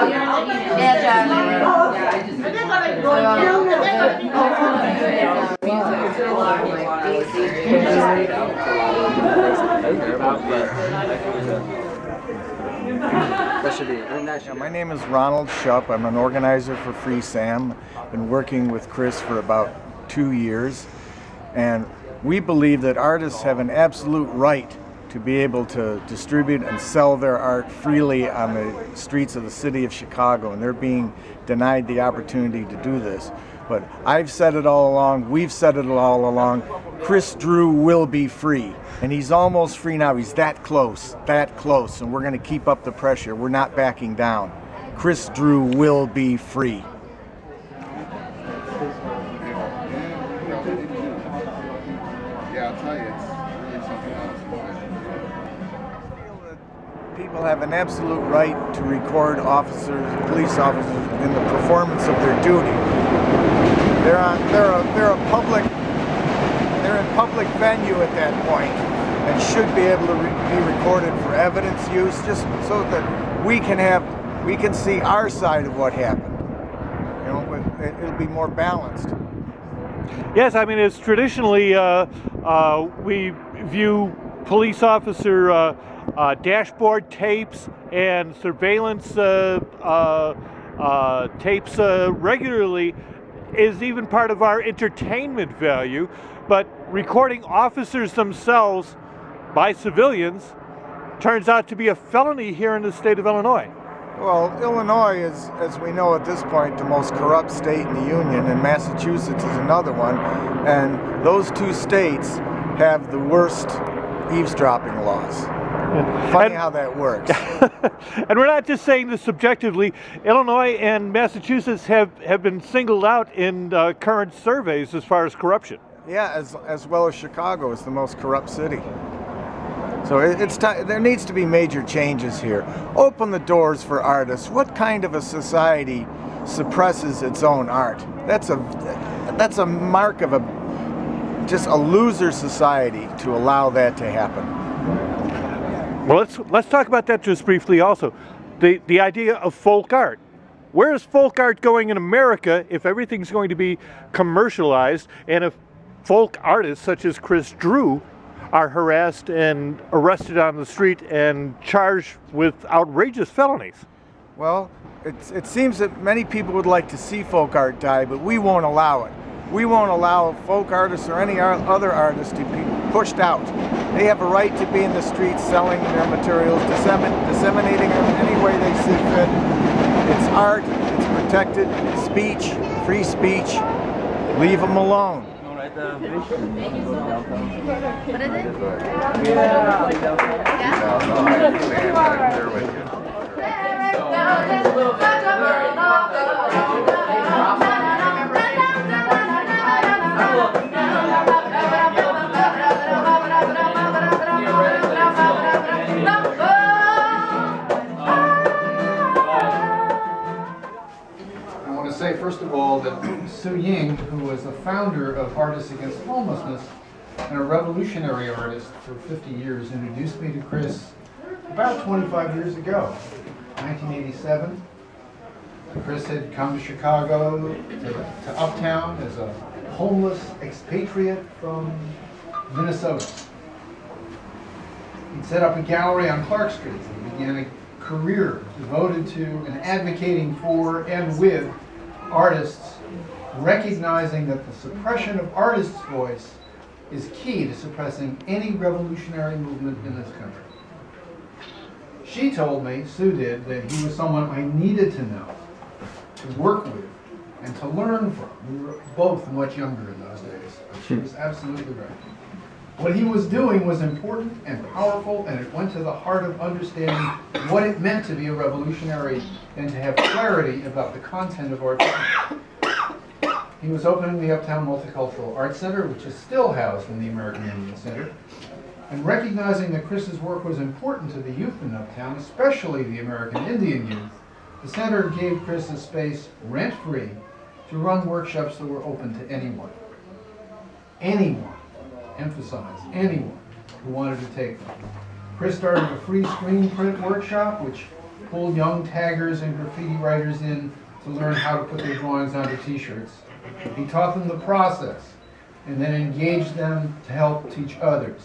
My name is Ronald Shupp. I'm an organizer for Free Sam. Been working with Chris for about 2 years, and we believe that artists have an absolute right to be able to distribute and sell their art freely on the streets of the city of Chicago, and they're being denied the opportunity to do this. But I've said it all along, we've said it all along, Chris Drew will be free. And he's almost free now. He's that close, and we're going to keep up the pressure. We're not backing down. Chris Drew will be free. Yeah, I'll tell you, it's really something else. People have an absolute right to record officers, police officers, in the performance of their duty. They're in public venue at that point, and should be able to be recorded for evidence use, just so that we can see our side of what happened. You know, it'll be more balanced. Yes, I mean, it's traditionally we view police officer dashboard tapes and surveillance tapes regularly is even part of our entertainment value, but recording officers themselves by civilians turns out to be a felony here in the state of Illinois. Well, Illinois is, as we know at this point, the most corrupt state in the Union, and Massachusetts is another one, and those two states have the worst eavesdropping laws. Funny how that works. And we're not just saying this subjectively. Illinois and Massachusetts have been singled out in current surveys as far as corruption. Yeah, as well as Chicago is the most corrupt city. So it's time. There needs to be major changes here. Open the doors for artists. What kind of a society suppresses its own art? That's a mark of just a loser society to allow that to happen. Well, let's talk about that just briefly also. The idea of folk art. Where is folk art going in America if everything's going to be commercialized, and if folk artists such as Chris Drew are harassed and arrested on the street and charged with outrageous felonies? Well, it seems that many people would like to see folk art die, but we won't allow it. We won't allow folk artists or any other artists to be pushed out. They have a right to be in the streets selling their materials, disseminating them any way they see fit. It's art, it's protected speech, free speech. Leave them alone. What is it? First of all, that Su Ying, who was the founder of Artists Against Homelessness and a revolutionary artist for 50 years, introduced me to Chris about 25 years ago, 1987. Chris had come to Chicago, to Uptown, as a homeless expatriate from Minnesota. He'd set up a gallery on Clark Street and began a career devoted to and advocating for and with artists, recognizing that the suppression of artists' voice is key to suppressing any revolutionary movement in this country. She told me, Sue did, that he was someone I needed to know, to work with, and to learn from. We were both much younger in those days. She was absolutely right. What he was doing was important and powerful, and it went to the heart of understanding what it meant to be a revolutionary and to have clarity about the content of art. He was opening the Uptown Multicultural Art Center, which is still housed in the American Indian Center, and recognizing that Chris's work was important to the youth in Uptown, especially the American Indian youth, the center gave Chris a space rent-free to run workshops that were open to anyone. Anyone. Emphasize anyone who wanted to take them. Chris started a free screen print workshop, which pulled young taggers and graffiti writers in to learn how to put their drawings onto t-shirts. He taught them the process and then engaged them to help teach others.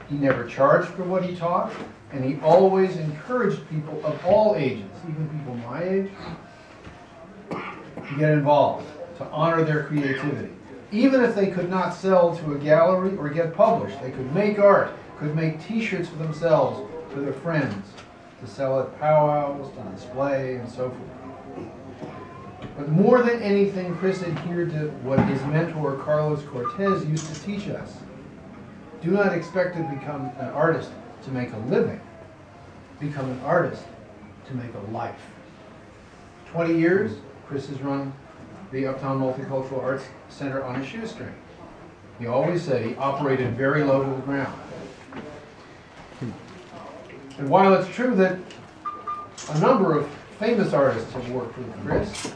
He never charged for what he taught, and he always encouraged people of all ages, even people my age, to get involved, to honor their creativity. Even if they could not sell to a gallery or get published, they could make art, could make t-shirts for themselves, for their friends, to sell at powwows, to display, and so forth. But more than anything, Chris adhered to what his mentor, Carlos Cortez, used to teach us. Do not expect to become an artist to make a living. Become an artist to make a life. 20 years, Chris has run the Uptown Multicultural Arts Center on a shoestring. He always said he operated very low to the ground. And while it's true that a number of famous artists have worked with Chris,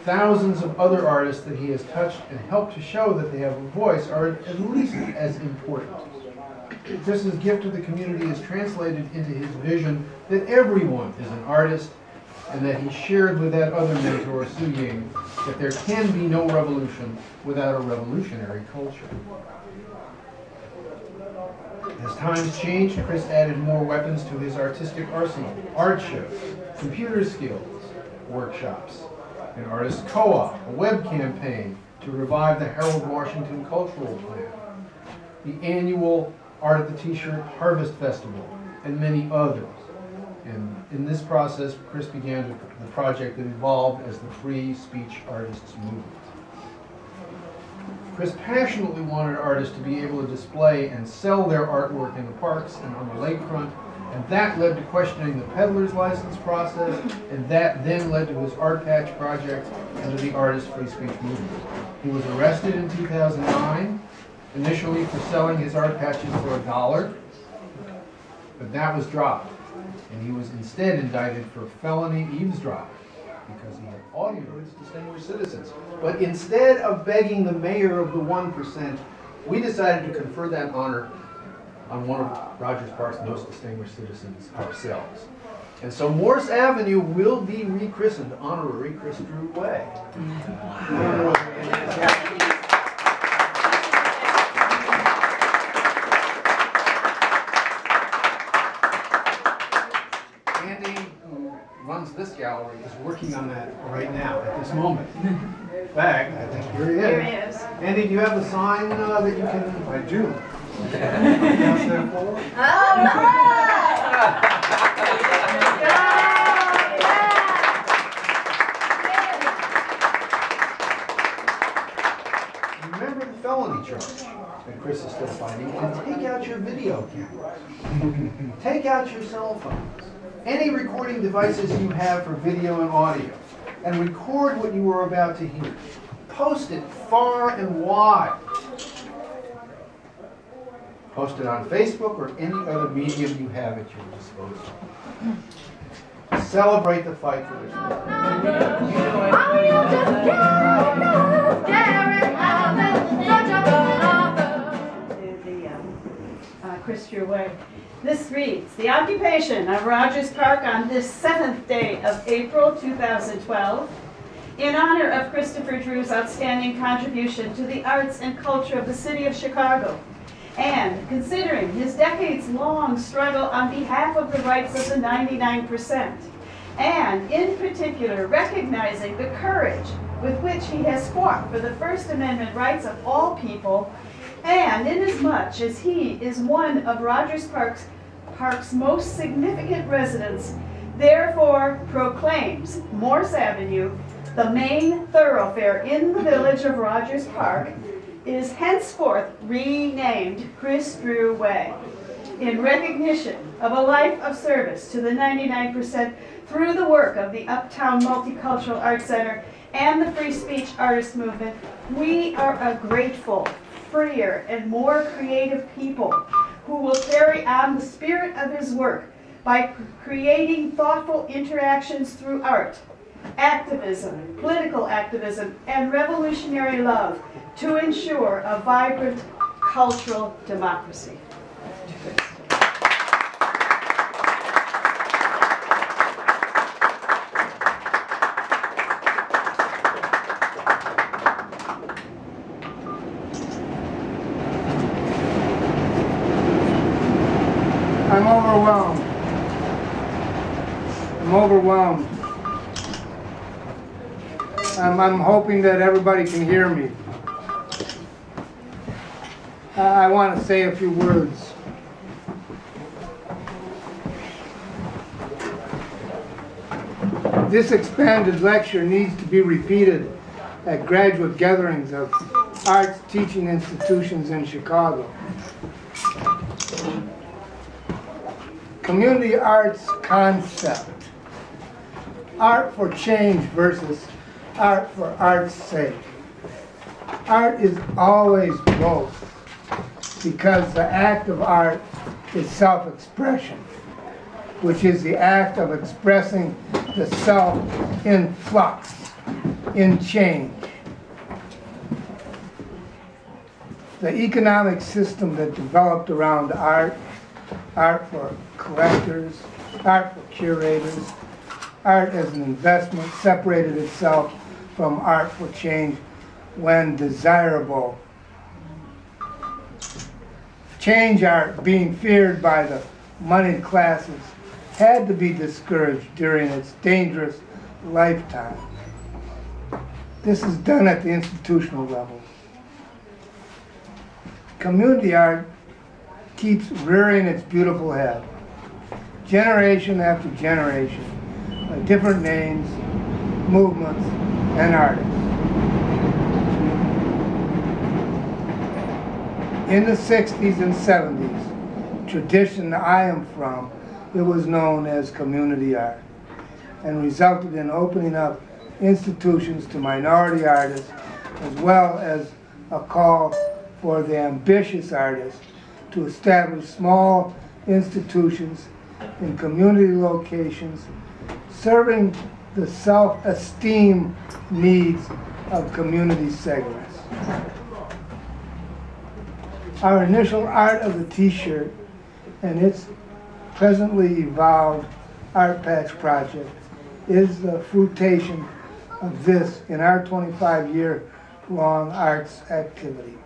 thousands of other artists that he has touched and helped to show that they have a voice are at least as important. Chris's gift to the community is translated into his vision that everyone is an artist, and that he shared with that other mentor, Su Ying, that there can be no revolution without a revolutionary culture. As times changed, Chris added more weapons to his artistic arsenal: art shows, computer skills workshops, an artist co-op, a web campaign to revive the Harold Washington Cultural Plan, the annual Art of the T-Shirt Harvest Festival, and many others. And in this process, Chris began the project that evolved as the Free Speech Artists Movement. Chris passionately wanted artists to be able to display and sell their artwork in the parks and on the lakefront, and that led to questioning the peddler's license process, and that then led to his art patch project and to the artist free speech movement. He was arrested in 2009, initially for selling his art patches for $1, but that was dropped, and he was instead indicted for felony eavesdropping because he had audioed distinguished citizens. But instead of begging the mayor of the 1%, we decided to confer that honor on one of Rogers Park's most distinguished citizens ourselves. And so Morse Avenue will be rechristened Honorary Chris Drew Way. Andy, who runs this gallery, is working on that right now, at this moment. In fact, I think here he is. Here he is. Andy, do you have the sign that you can? I do. Remember the felony charge that Chris is still fighting, and take out your video cameras. Take out your cell phones. Any recording devices you have for video and audio, and record what you are about to hear. Post it far and wide. Post it on Facebook or any other medium you have at your disposal. Celebrate the fight for this Chris Drew Way. This reads, the occupation of Rogers Park on this 7th day of April 2012 in honor of Christopher Drew's outstanding contribution to the arts and culture of the city of Chicago, and considering his decades-long struggle on behalf of the rights of the 99%, and in particular recognizing the courage with which he has fought for the First Amendment rights of all people, and inasmuch as he is one of Rogers Park's most significant residents, therefore proclaims Morse Avenue, the main thoroughfare in the village of Rogers Park, is henceforth renamed Chris Drew Way, in recognition of a life of service to the 99% through the work of the Uptown Multicultural Arts Center and the Free Speech Artist Movement. We are a grateful, freer, and more creative people who will carry on the spirit of his work by creating thoughtful interactions through art, activism, political activism, and revolutionary love to ensure a vibrant cultural democracy. I'm overwhelmed. I'm overwhelmed. I'm hoping that everybody can hear me. I want to say a few words. This expanded lecture needs to be repeated at graduate gatherings of arts teaching institutions in Chicago. Community arts concept. Art for change versus art for art's sake. Art is always both, because the act of art is self-expression, which is the act of expressing the self in flux, in change. The economic system that developed around art, art for collectors, art for curators, art as an investment, separated itself from art for change when desirable. Change art, being feared by the moneyed classes, had to be discouraged during its dangerous lifetime. This is done at the institutional level. Community art keeps rearing its beautiful head, generation after generation, by different names, movements, and artists. In the 60s and 70s, tradition I am from, it was known as community art, and resulted in opening up institutions to minority artists, as well as a call for the ambitious artists to establish small institutions in community locations, serving the self-esteem needs of community segments. Our initial art of the t-shirt and its presently evolved art patch project is the fruition of this in our 25-year-long arts activity.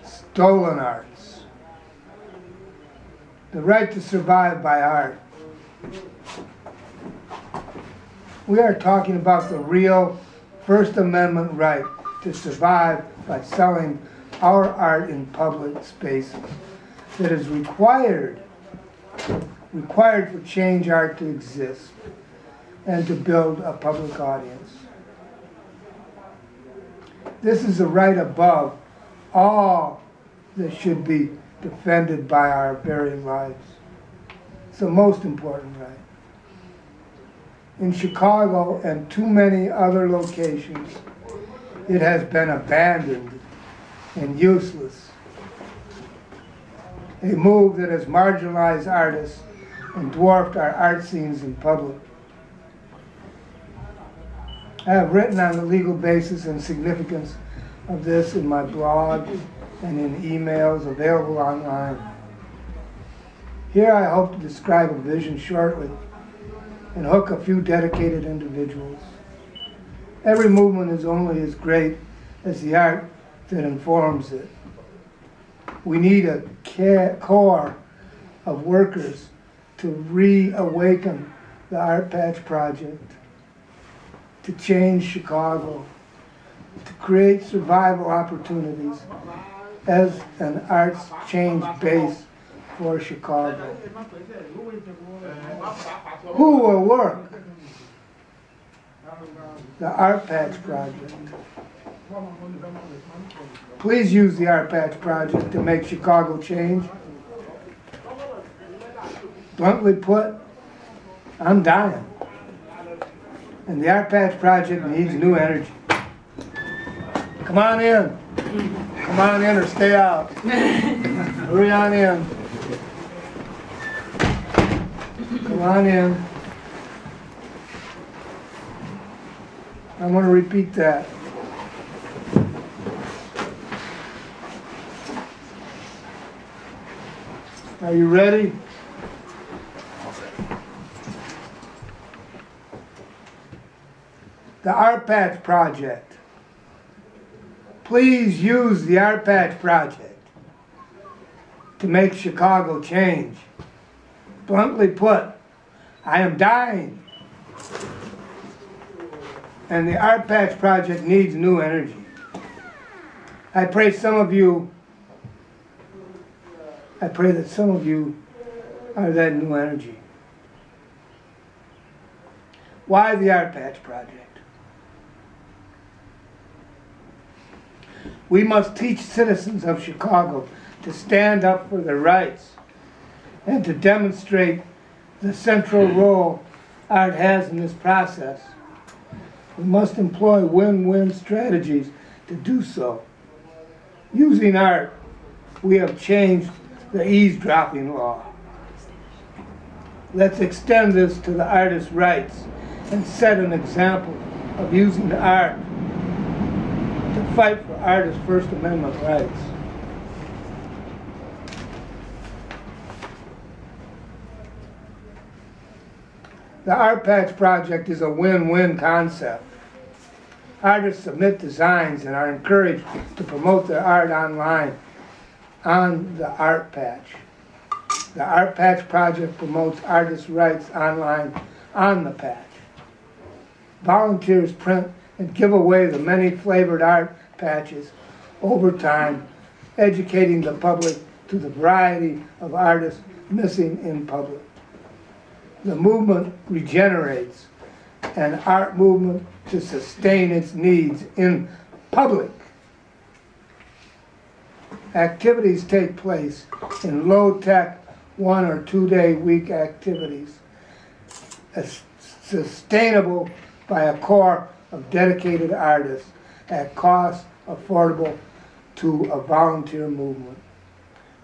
Stolen arts. The right to survive by art. We are talking about the real First Amendment right to survive by selling our art in public spaces that is required for change art to exist and to build a public audience. This is a right above all that should be defended by our very lives. It's the most important right. In Chicago and too many other locations, it has been abandoned and useless. A move that has marginalized artists and dwarfed our art scenes in public. I have written on the legal basis and significance of this in my blog and in emails available online. Here I hope to describe a vision shortly and hook a few dedicated individuals. Every movement is only as great as the art that informs it. We need a core of workers to reawaken the Art Patch Project, to change Chicago, to create survival opportunities as an arts change base for Chicago. Who will work? The Art Patch Project. Please use the Art Patch Project to make Chicago change. Bluntly put, I'm dying. And the Art Patch Project needs new energy. Come on in. Come on in or stay out. Hurry on in. Come on in. I'm going to repeat that. Are you ready? The Art Patch Project. Please use the Art Patch Project to make Chicago change. Bluntly put, I am dying. And the Art Patch Project needs new energy. I pray that some of you are that new energy. Why the Art Patch Project? We must teach citizens of Chicago to stand up for their rights and to demonstrate the central role art has in this process. We must employ win-win strategies to do so. Using art, we have changed the eavesdropping law. Let's extend this to the artist's rights and set an example of using art to fight for artists' First Amendment rights. The Art Patch Project is a win-win concept. Artists submit designs and are encouraged to promote their art online on the Art Patch. The Art Patch Project promotes artists' rights online on the patch. Volunteers print and give away the many flavored art patches over time, educating the public to the variety of artists missing in public. The movement regenerates an art movement to sustain its needs in public. Activities take place in low-tech 1 or 2 day week activities, sustainable by a core of dedicated artists at cost affordable to a volunteer movement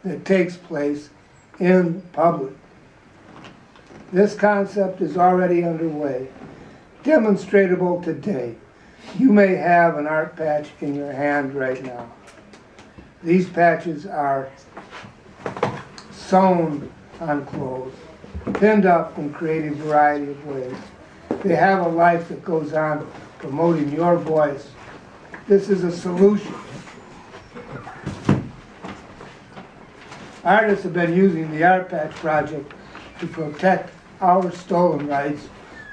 that takes place in public. This concept is already underway, demonstratable today. You may have an art patch in your hand right now. These patches are sewn on clothes, pinned up in creative variety of ways. They have a life that goes on promoting your voice. This is a solution. Artists have been using the Art Patch Project to protect our stolen rights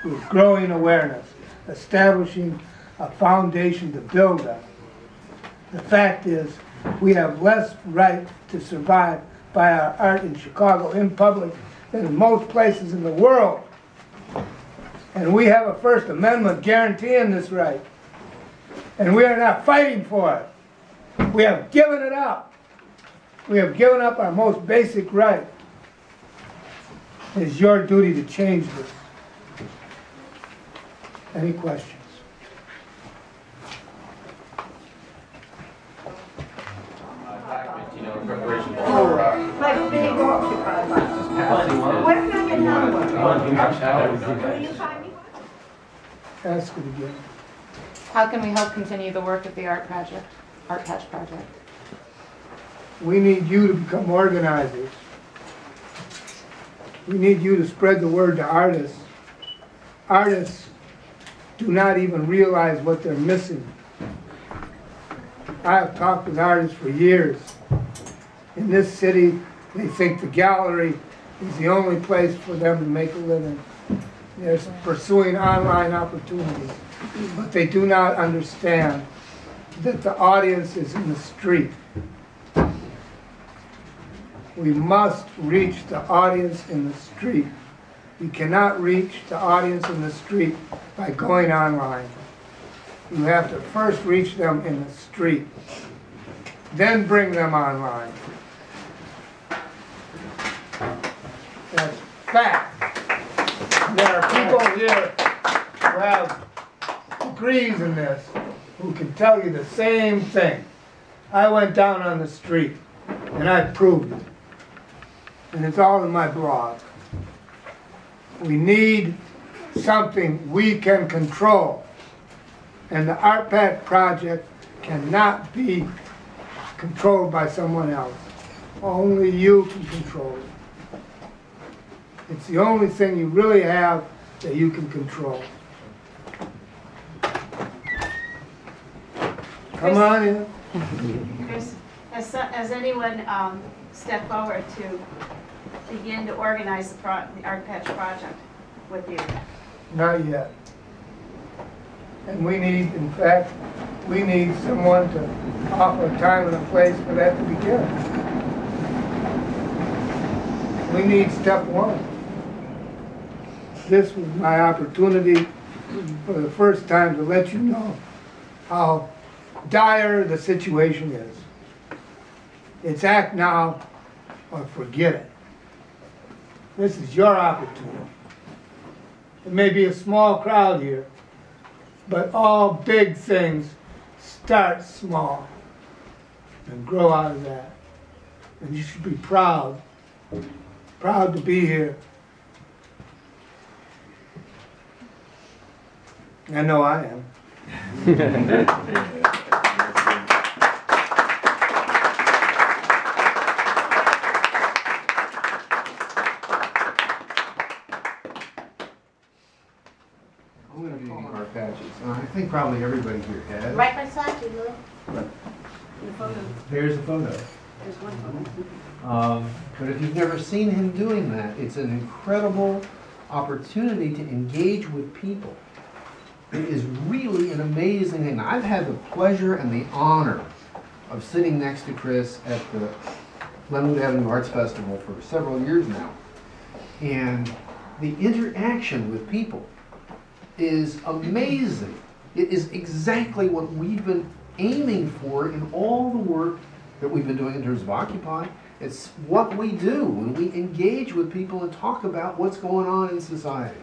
with growing awareness, establishing a foundation to build on. The fact is, we have less right to survive by our art in Chicago in public than in most places in the world. And we have a First Amendment guaranteeing this right. And we are not fighting for it. We have given it up. We have given up our most basic right. It is your duty to change this. Any questions? Preparation for like big occupied lots. Where can I get another one? Will you find me one? Ask it again. How can we help continue the work of the Art Patch Project? We need you to become organizers. We need you to spread the word to artists. Artists do not even realize what they're missing. I have talked with artists for years. In this city, they think the gallery is the only place for them to make a living. They're pursuing online opportunities, but they do not understand that the audience is in the street. We must reach the audience in the street. You cannot reach the audience in the street by going online. You have to first reach them in the street, then bring them online. That's fact. There are people here who have degrees in this who can tell you the same thing. I went down on the street and I proved it. And it's all in my blog. We need something we can control. And the Art Patch Project cannot be controlled by someone else. Only you can control it. It's the only thing you really have that you can control. Come on in. Chris, has anyone stepped forward to begin to organize the Art Patch project with you? Not yet. And we need, in fact, we need someone to offer a time and a place for that to begin. We need step one. This was my opportunity for the first time to let you know how dire the situation is. It's act now or forget it. This is your opportunity. It may be a small crowd here, but all big things start small and grow out of that. And you should be proud to be here. I know I am. I'm going to be art patches. I think probably everybody here has. Right beside you, Lou. Here's a photo. There's one photo. But if you've never seen him doing that, it's an incredible opportunity to engage with people. It is really an amazing thing. I've had the pleasure and the honor of sitting next to Chris at the Glenwood Avenue Arts Festival for several years now. And the interaction with people is amazing. It is exactly what we've been aiming for in all the work that we've been doing in terms of Occupy. It's what we do when we engage with people and talk about what's going on in society.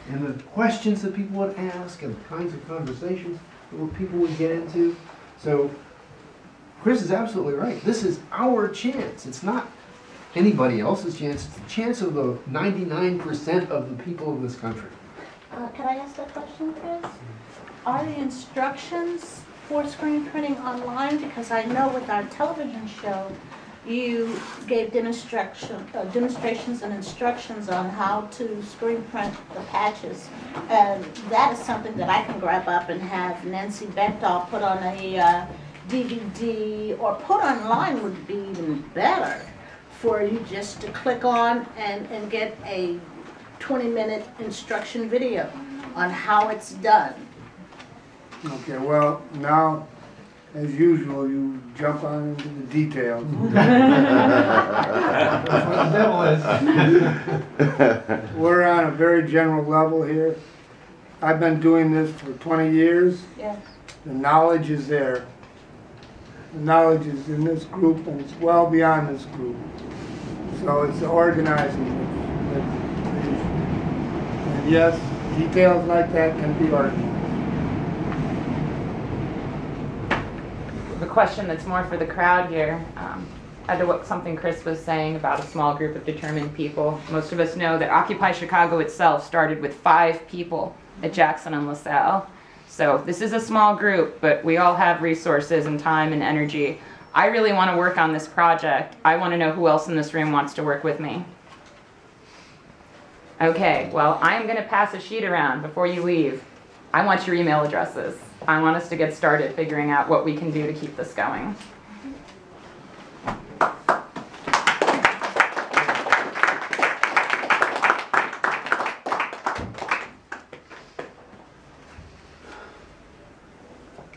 And the questions that people would ask and the kinds of conversations that people would get into. So Chris is absolutely right. This is our chance. It's not anybody else's chance. It's the chance of the 99% of the people of this country. Can I ask that question, Chris? Are the instructions for screen printing online? Because I know with our television show, you gave demonstrations and instructions on how to screen print the patches. And that is something that I can grab up and have Nancy Bechtel put on a DVD or put online would be even better for you just to click on and get a 20-minute instruction video on how it's done. Okay, well, now, as usual, you jump on into the details. That's what the devil is. We're on a very general level here. I've been doing this for 20 years. Yes. The knowledge is there. The knowledge is in this group, and it's well beyond this group. So it's the organizing that's the issue. And yes, details like that can be organized. The question that's more for the crowd here, under what something Chris was saying about a small group of determined people. Most of us know that Occupy Chicago itself started with 5 people at Jackson and LaSalle. So this is a small group, but we all have resources and time and energy. I really want to work on this project. I want to know who else in this room wants to work with me. Okay, well, I'm going to pass a sheet around before you leave. I want your email addresses. I want us to get started figuring out what we can do to keep this going.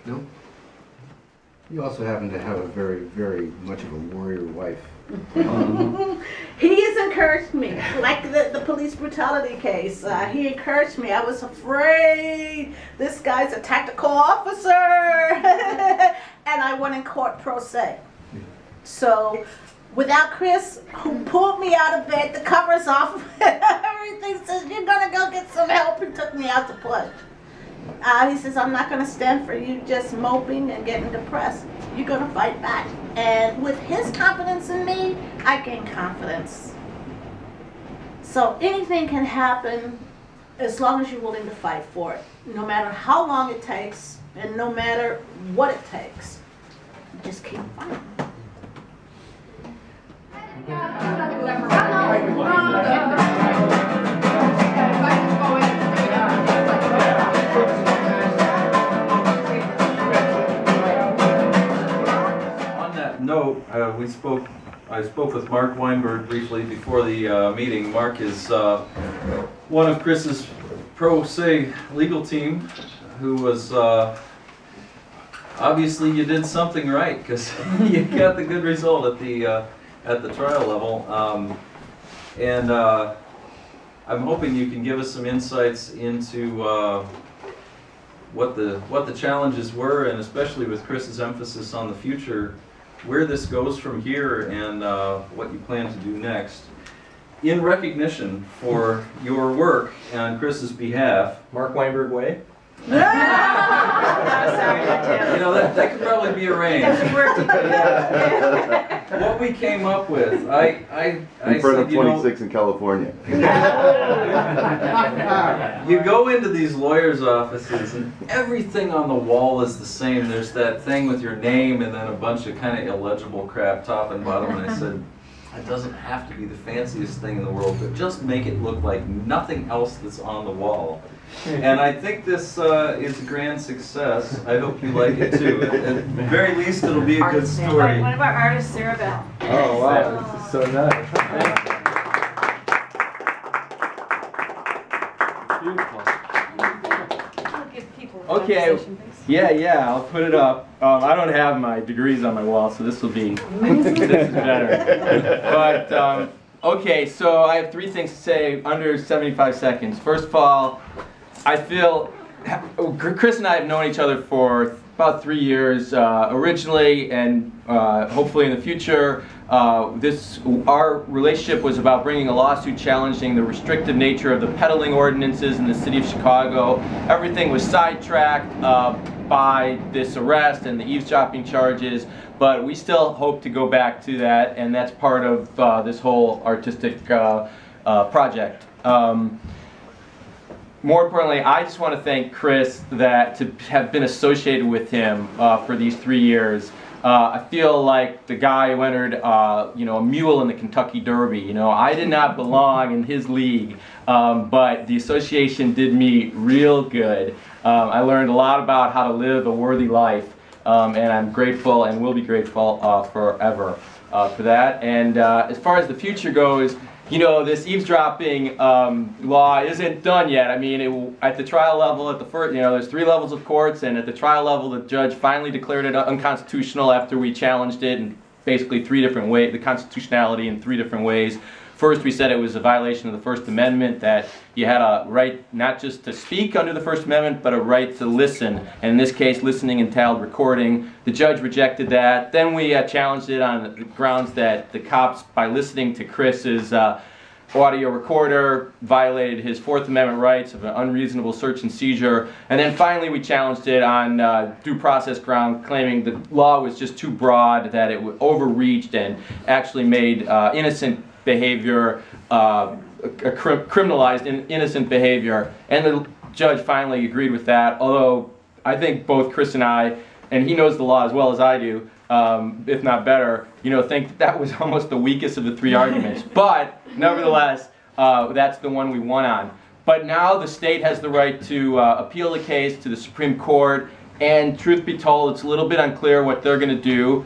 No? You also happen to have a very, very much of a warrior wife. He has encouraged me, like the police brutality case. He encouraged me. I was afraid. This guy's a tactical officer. And I went in court pro se. So without Chris, who pulled me out of bed, the covers off, everything, says, you're going to go get some help, and took me out to push. He says, I'm not going to stand for you just moping and getting depressed. You're going to fight back. And with his confidence in me, I gain confidence. So anything can happen as long as you're willing to fight for it. No matter how long it takes and no matter what it takes. Just keep fighting. I spoke with Mark Weinberg briefly before the meeting. Mark is one of Chris's pro se legal team, who was obviously you did something right, because you got the good result at the trial level, and I'm hoping you can give us some insights into what the challenges were, and especially with Chris's emphasis on the future, where this goes from here, and what you plan to do next. In recognition for your work on Chris's behalf, Mark Weinberg Way. You know, that could probably be arranged. What we came up with, I in front said, of 26 in California. You go into these lawyers' offices and everything on the wall is the same. There's that thing with your name and then a bunch of kind of illegible crap top and bottom. And I said, it doesn't have to be the fanciest thing in the world, but just make it look like nothing else that's on the wall. And I think this is a grand success. I hope you like it too. At the very least, it'll be a good story. One of our artists, Sarah Bell. Oh wow, this is so nice. Okay, yeah, I'll put it up. I don't have my degrees on my wall, so this will be this is better. But okay, so I have 3 things to say under 75 seconds. First of all, I feel Chris and I have known each other for about 3 years originally, and hopefully in the future. Our relationship was about bringing a lawsuit challenging the restrictive nature of the peddling ordinances in the city of Chicago. Everything was sidetracked by this arrest and the eavesdropping charges, but we still hope to go back to that, and that's part of this whole artistic project. More importantly, I just want to thank Chris to have been associated with him for these 3 years. I feel like the guy who entered, you know, a mule in the Kentucky Derby. You know, I did not belong in his league, but the association did me real good. I learned a lot about how to live a worthy life, and I'm grateful and will be grateful forever for that. And as far as the future goes, you know, this eavesdropping law isn't done yet. I mean, at the trial level, at the first, you know, there's 3 levels of courts, and at the trial level, the judge finally declared it unconstitutional after we challenged it in basically 3 different ways, the constitutionality in 3 different ways. First, we said it was a violation of the First Amendment, that you had a right not just to speak under the First Amendment, but a right to listen, and in this case, listening entailed recording. The judge rejected that. Then we challenged it on the grounds that the cops, by listening to Chris's audio recorder, violated his Fourth Amendment rights of an unreasonable search and seizure. And then finally we challenged it on due process ground, claiming the law was just too broad, that it overreached and actually made innocent behavior, criminalized innocent behavior. And the judge finally agreed with that, although I think both Chris and I, and he knows the law as well as I do, if not better, you know, think that was almost the weakest of the 3 arguments. But nevertheless, that's the one we won on. But now the state has the right to appeal the case to the Supreme Court, and truth be told, it's a little bit unclear what they're going to do.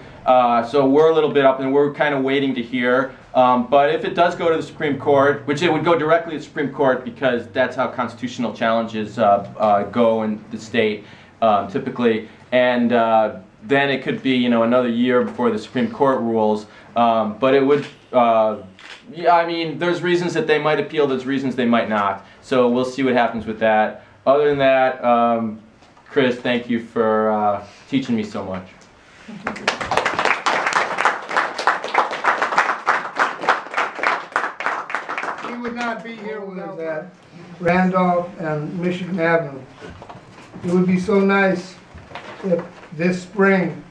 So we're a little bit up, and we're kind of waiting to hear. But if it does go to the Supreme Court, which it would go directly to the Supreme Court because that's how constitutional challenges go in the state typically, and then it could be, you know, another year before the Supreme Court rules. But it would, yeah, I mean, there's reasons that they might appeal, there's reasons they might not. So we'll see what happens with that. Other than that, Chris, thank you for teaching me so much. We would not be here without that. Randolph and Michigan Avenue. It would be so nice if this spring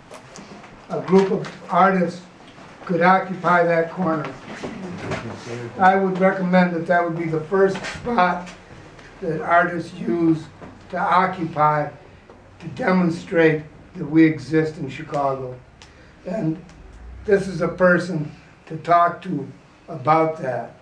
a group of artists could occupy that corner. I would recommend that that would be the first spot that artists use to occupy, to demonstrate that we exist in Chicago. And this is a person to talk to about that.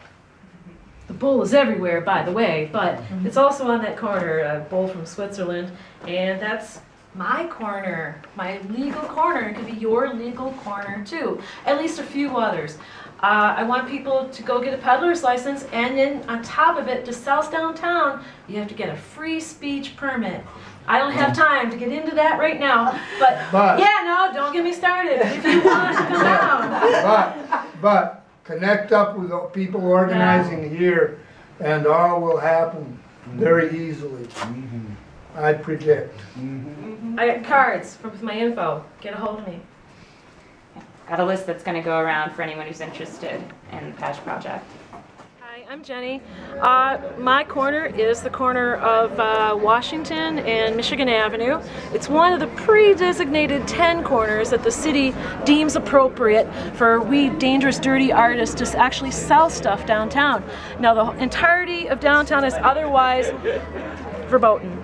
The bull is everywhere, by the way, but it's also on that corner, a bull from Switzerland, and that's my corner, my legal corner. It could be your legal corner too. At least a few others. I want people to go get a peddler's license, and then on top of it, to sell downtown, you have to get a free speech permit. I don't have time to get into that right now, but yeah, no, don't get me started. If you want to come down. But connect up with the people organizing here, and all will happen very easily. I predict. I got cards with my info. Get a hold of me. Got a list that's going to go around for anyone who's interested in the PASH project. Hi, I'm Jenny. My corner is the corner of Washington and Michigan Avenue. It's one of the pre-designated 10 corners that the city deems appropriate for we dangerous, dirty artists to actually sell stuff downtown. Now, the entirety of downtown is otherwise verboten.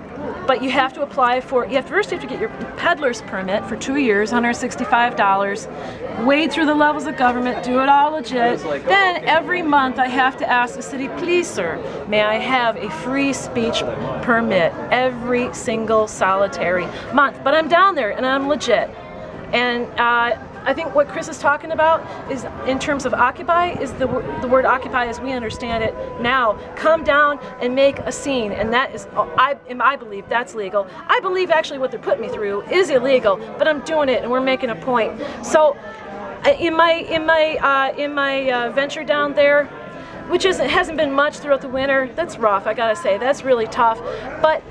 But you have to apply for, first you have to get your peddler's permit for 2 years, $165, wade through the levels of government, do it all legit. Then every month I have to ask the city, please sir, may I have a free speech permit every single solitary month. But I'm down there and I'm legit. And I think what Chris is talking about is, in terms of occupy, is the word occupy as we understand it now. Come down and make a scene, and that is, I believe that's legal. I believe actually what they're putting me through is illegal, but I'm doing it and we're making a point. So in my venture down there, which hasn't been much throughout the winter, that's rough, I gotta say, that's really tough. But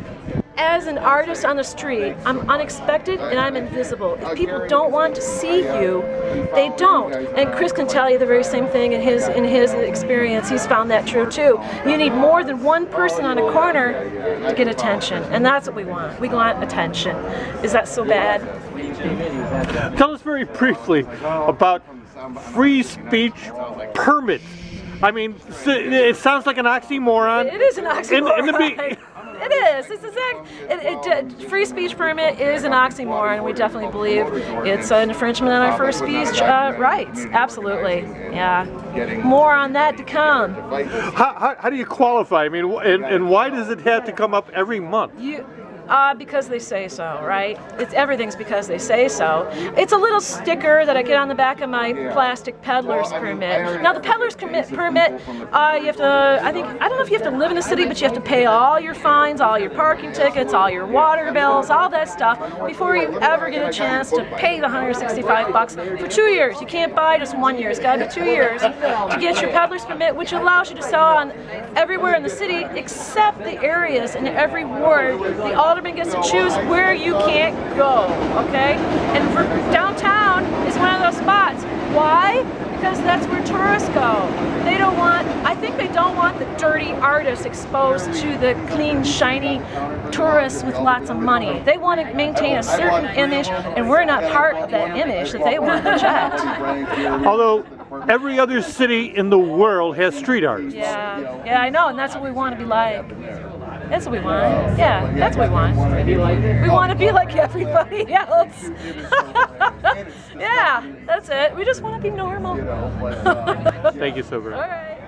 as an artist on the street, I'm unexpected and I'm invisible. If people don't want to see you, they don't. And Chris can tell you the very same thing in his experience. He's found that true too. You need more than one person on a corner to get attention, and that's what we want. We want attention. Is that so bad? Tell us very briefly about free speech permits. I mean, it sounds like an oxymoron. It is an oxymoron. It is. Free speech permit is an oxymoron. We definitely believe it's an infringement on our first speech rights. Absolutely. Yeah. More on that to come. How do you qualify? I mean, and why does it have to come up every month? Because they say so, right? Everything's because they say so. It's a little sticker that I get on the back of my plastic peddler's permit. Now the peddler's permit, you have to, I don't know if you have to live in the city, but you have to pay all your fines, all your parking tickets, all your water bills, all that stuff before you ever get a chance to pay the $165 for 2 years. You can't buy just 1 year. It's got to be 2 years to get your peddler's permit, which allows you to sell on everywhere in the city except the areas in every ward. The alderman gets to choose where you can't go, okay? And for downtown is one of those spots. Why? Because that's where tourists go. They don't want, I think they don't want the dirty artists exposed to the clean, shiny tourists with lots of money. They want to maintain a certain image, and we're not part of that image that they want to project. Although every other city in the world has street artists. Yeah, I know, and that's what we want to be like. That's what we want. Yeah, that's what we want. We want to be like everybody else. Yeah, that's it. We just want to be normal. Thank you so very much. All right.